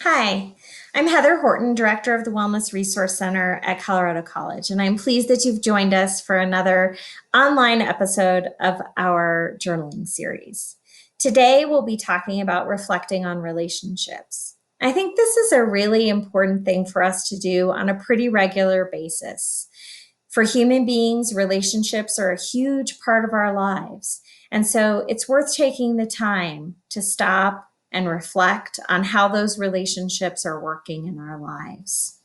Hi, I'm Heather Horton, Director of the Wellness Resource Center at Colorado College, and I'm pleased that you've joined us for another online episode of our journaling series. Today, we'll be talking about reflecting on relationships. I think this is a really important thing for us to do on a pretty regular basis. For human beings, relationships are a huge part of our lives. And so it's worth taking the time to stop and reflect on how those relationships are working in our lives.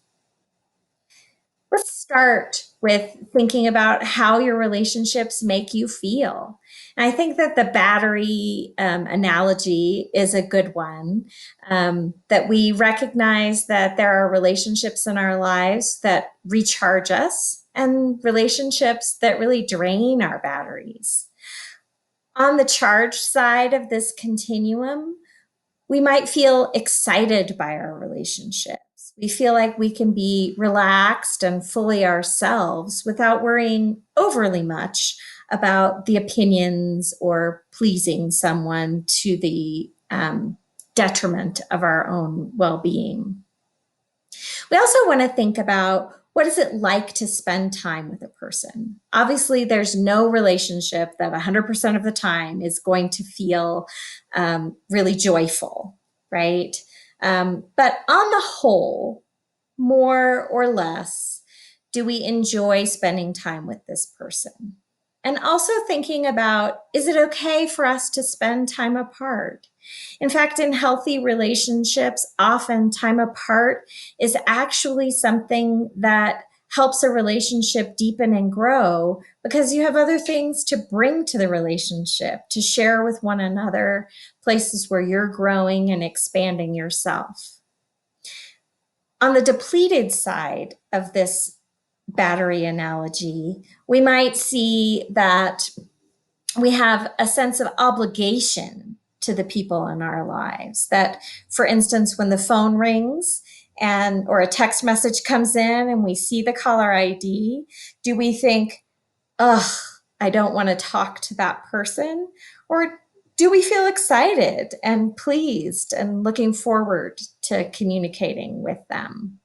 Let's start with thinking about how your relationships make you feel. And I think that the battery analogy is a good one, that we recognize that there are relationships in our lives that recharge us and relationships that really drain our batteries. On the charge side of this continuum, we might feel excited by our relationships. We feel like we can be relaxed and fully ourselves without worrying overly much about the opinions or pleasing someone to the detriment of our own well-being. We also want to think about what is it like to spend time with a person? Obviously, there's no relationship that 100% of the time is going to feel really joyful, right? But on the whole, more or less, do we enjoy spending time with this person? And also thinking about, is it okay for us to spend time apart? In fact, in healthy relationships, often time apart is actually something that helps a relationship deepen and grow because you have other things to bring to the relationship, to share with one another, places where you're growing and expanding yourself. On the depleted side of this battery analogy, we might see that we have a sense of obligation to the people in our lives. That, for instance, when the phone rings and or a text message comes in and we see the caller ID, do we think, ugh, I don't want to talk to that person? Or do we feel excited and pleased and looking forward to communicating with them?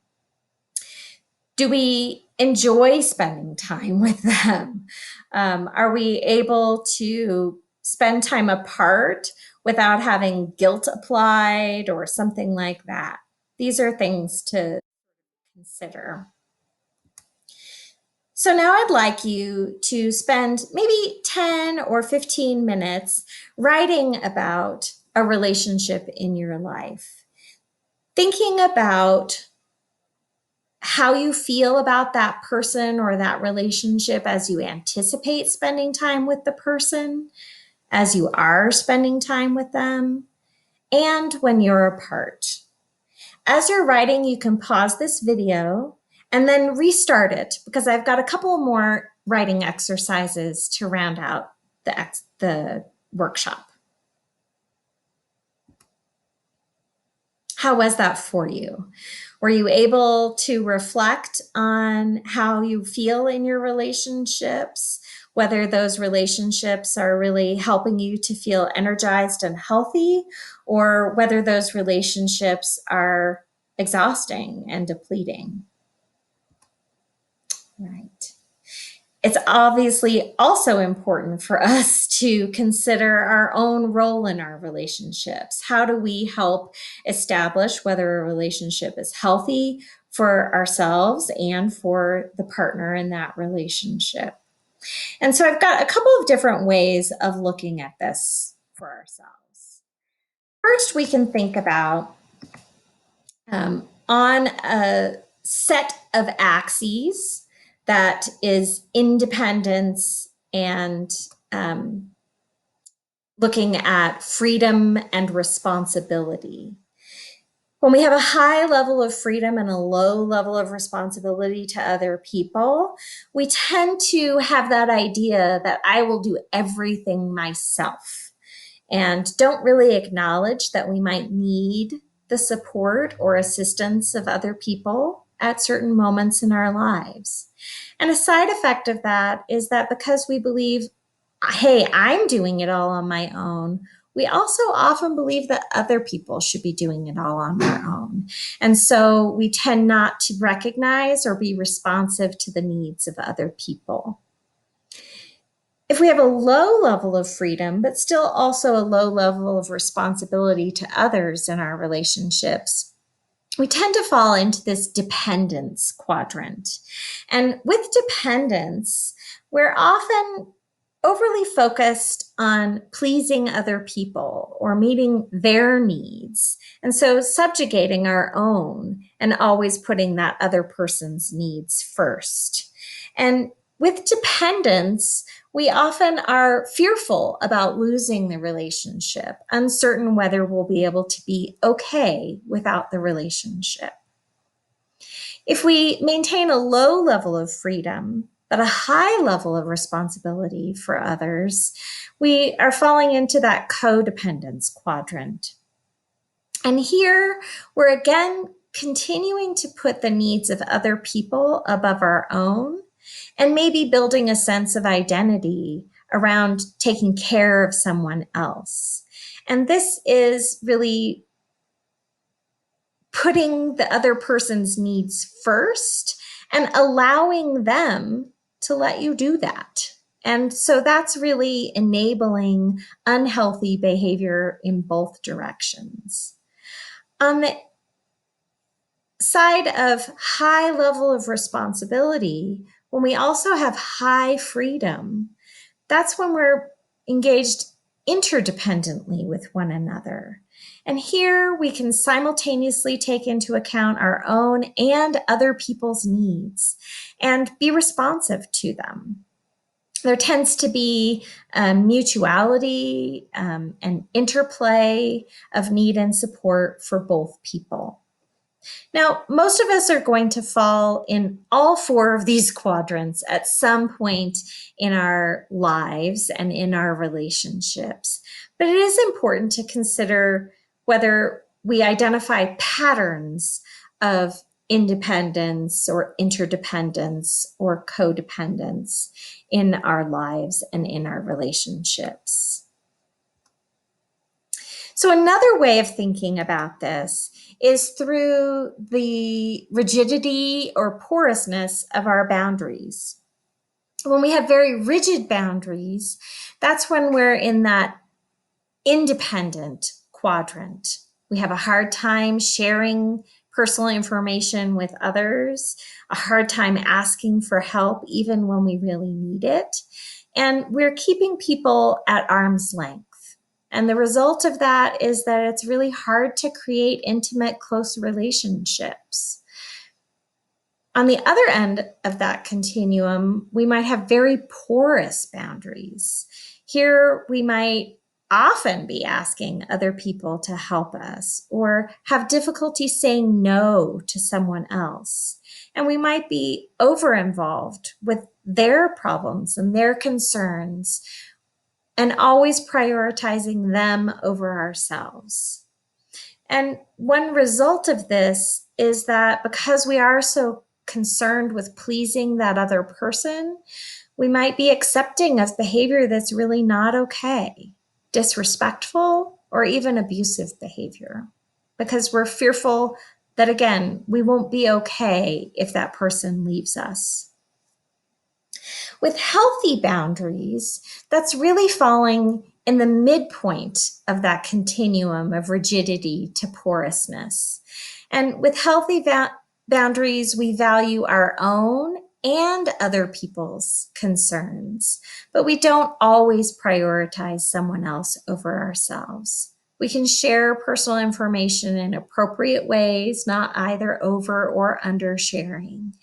Do we enjoy spending time with them? Are we able to spend time apart without having guilt applied or something like that? These are things to consider. So now I'd like you to spend maybe 10 or 15 minutes writing about a relationship in your life, thinking about how you feel about that person or that relationship as you anticipate spending time with the person, as you are spending time with them, and when you're apart. As you're writing, you can pause this video and then restart it because I've got a couple more writing exercises to round out the workshop. How was that for you? Were you able to reflect on how you feel in your relationships, whether those relationships are really helping you to feel energized and healthy, or whether those relationships are exhausting and depleting? Right. It's obviously also important for us to consider our own role in our relationships. How do we help establish whether a relationship is healthy for ourselves and for the partner in that relationship? And so I've got a couple of different ways of looking at this for ourselves. First, we can think about on a set of axes that is independence and looking at freedom and responsibility. When we have a high level of freedom and a low level of responsibility to other people, we tend to have that idea that I will do everything myself and don't really acknowledge that we might need the support or assistance of other people at certain moments in our lives. And a side effect of that is that because we believe, hey, I'm doing it all on my own, we also often believe that other people should be doing it all on their own. And so we tend not to recognize or be responsive to the needs of other people. If we have a low level of freedom, but still also a low level of responsibility to others in our relationships, we tend to fall into this dependence quadrant. And with dependence, we're often overly focused on pleasing other people or meeting their needs. And so subjugating our own and always putting that other person's needs first. And with dependence, we often are fearful about losing the relationship, uncertain whether we'll be able to be okay without the relationship. If we maintain a low level of freedom, but a high level of responsibility for others, we are falling into that codependence quadrant. And here we're again continuing to put the needs of other people above our own, and maybe building a sense of identity around taking care of someone else. And this is really putting the other person's needs first and allowing them to let you do that. And so that's really enabling unhealthy behavior in both directions. On the side of high level of responsibility, when we also have high freedom, that's when we're engaged interdependently with one another. And here we can simultaneously take into account our own and other people's needs and be responsive to them. There tends to be mutuality and interplay of need and support for both people. Now, most of us are going to fall in all four of these quadrants at some point in our lives and in our relationships. But it is important to consider whether we identify patterns of independence or interdependence or codependence in our lives and in our relationships. So another way of thinking about this is through the rigidity or porousness of our boundaries. When we have very rigid boundaries, that's when we're in that independent quadrant. We have a hard time sharing personal information with others, a hard time asking for help even when we really need it, and we're keeping people at arm's length. And the result of that is that it's really hard to create intimate, close relationships. On the other end of that continuum, we might have very porous boundaries. Here, we might often be asking other people to help us or have difficulty saying no to someone else. And we might be over involved with their problems and their concerns and always prioritizing them over ourselves. And one result of this is that because we are so concerned with pleasing that other person, we might be accepting of behavior that's really not okay, disrespectful, or even abusive behavior, because we're fearful that, again, we won't be okay if that person leaves us. With healthy boundaries, that's really falling in the midpoint of that continuum of rigidity to porousness. And with healthy boundaries, we value our own and other people's concerns, but we don't always prioritize someone else over ourselves. We can share personal information in appropriate ways, not either over or under sharing.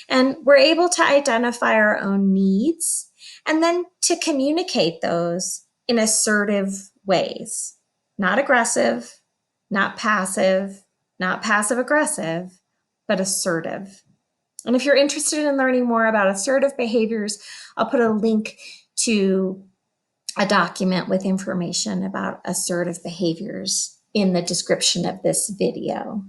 And we're able to identify our own needs and then to communicate those in assertive ways, not aggressive, not passive aggressive, but assertive. And if you're interested in learning more about assertive behaviors, I'll put a link to a document with information about assertive behaviors in the description of this video.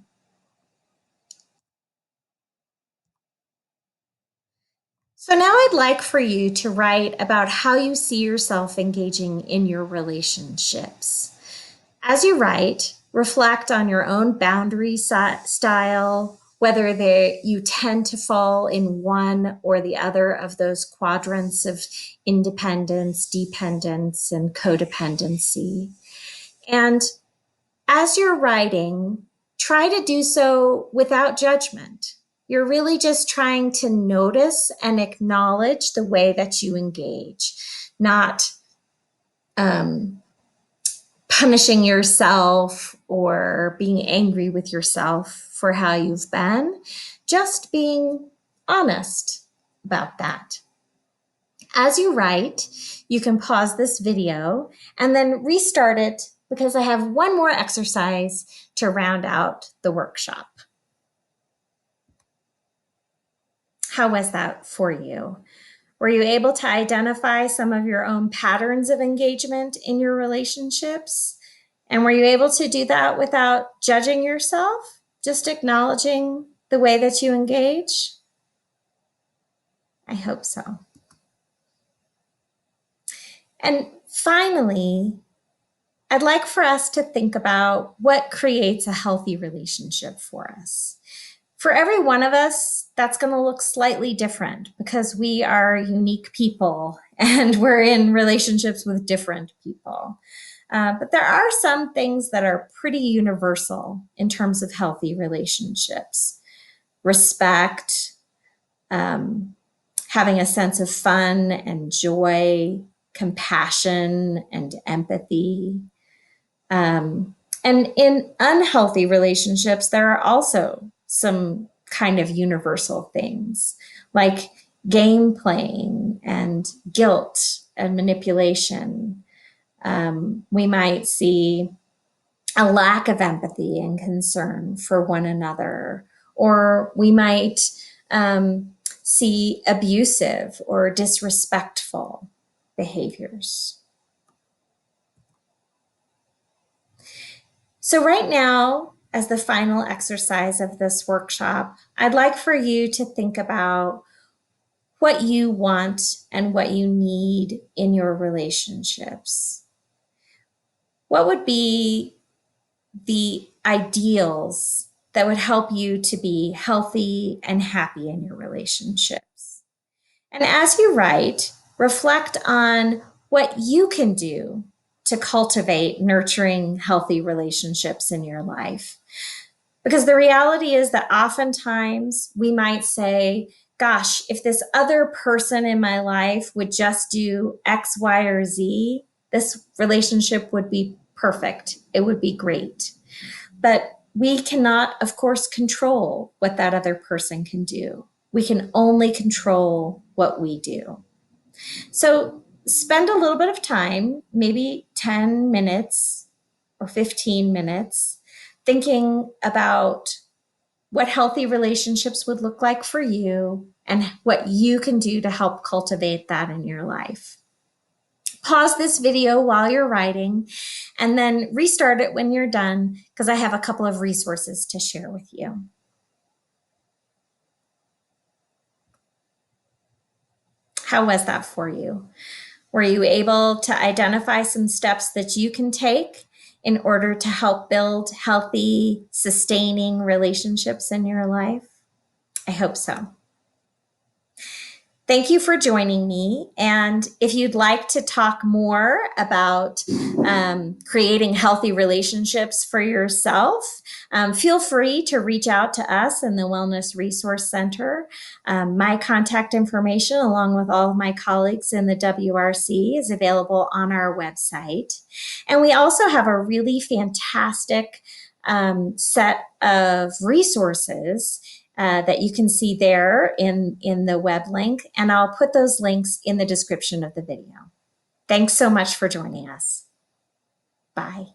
So now I'd like for you to write about how you see yourself engaging in your relationships. As you write, reflect on your own boundary style, whether you tend to fall in one or the other of those quadrants of independence, dependence, and codependency. And as you're writing, try to do so without judgment. You're really just trying to notice and acknowledge the way that you engage, not punishing yourself or being angry with yourself for how you've been, just being honest about that. As you write, you can pause this video and then restart it because I have one more exercise to round out the workshop. How was that for you? Were you able to identify some of your own patterns of engagement in your relationships? And were you able to do that without judging yourself, just acknowledging the way that you engage? I hope so. And finally, I'd like for us to think about what creates a healthy relationship for us. For every one of us, that's going to look slightly different because we are unique people and we're in relationships with different people. But there are some things that are pretty universal in terms of healthy relationships. Respect, having a sense of fun and joy, compassion and empathy. And in unhealthy relationships, there are also some kind of universal things like game playing and guilt and manipulation. We might see a lack of empathy and concern for one another, or we might see abusive or disrespectful behaviors. So right now, as the final exercise of this workshop, I'd like for you to think about what you want and what you need in your relationships. What would be the ideals that would help you to be healthy and happy in your relationships? And as you write, reflect on what you can do to cultivate nurturing, healthy relationships in your life. Because the reality is that oftentimes we might say, gosh, if this other person in my life would just do X, Y, or Z, this relationship would be perfect. It would be great. But we cannot, of course, control what that other person can do. We can only control what we do. So spend a little bit of time, maybe 10 minutes or 15 minutes, thinking about what healthy relationships would look like for you and what you can do to help cultivate that in your life. Pause this video while you're writing and then restart it when you're done because I have a couple of resources to share with you. How was that for you? Were you able to identify some steps that you can take in order to help build healthy, sustaining relationships in your life? I hope so. Thank you for joining me. And if you'd like to talk more about creating healthy relationships for yourself, feel free to reach out to us in the Wellness Resource Center. My contact information, along with all of my colleagues in the WRC, is available on our website. And we also have a really fantastic set of resources that you can see there in the web link, and I'll put those links in the description of the video. Thanks so much for joining us. Bye.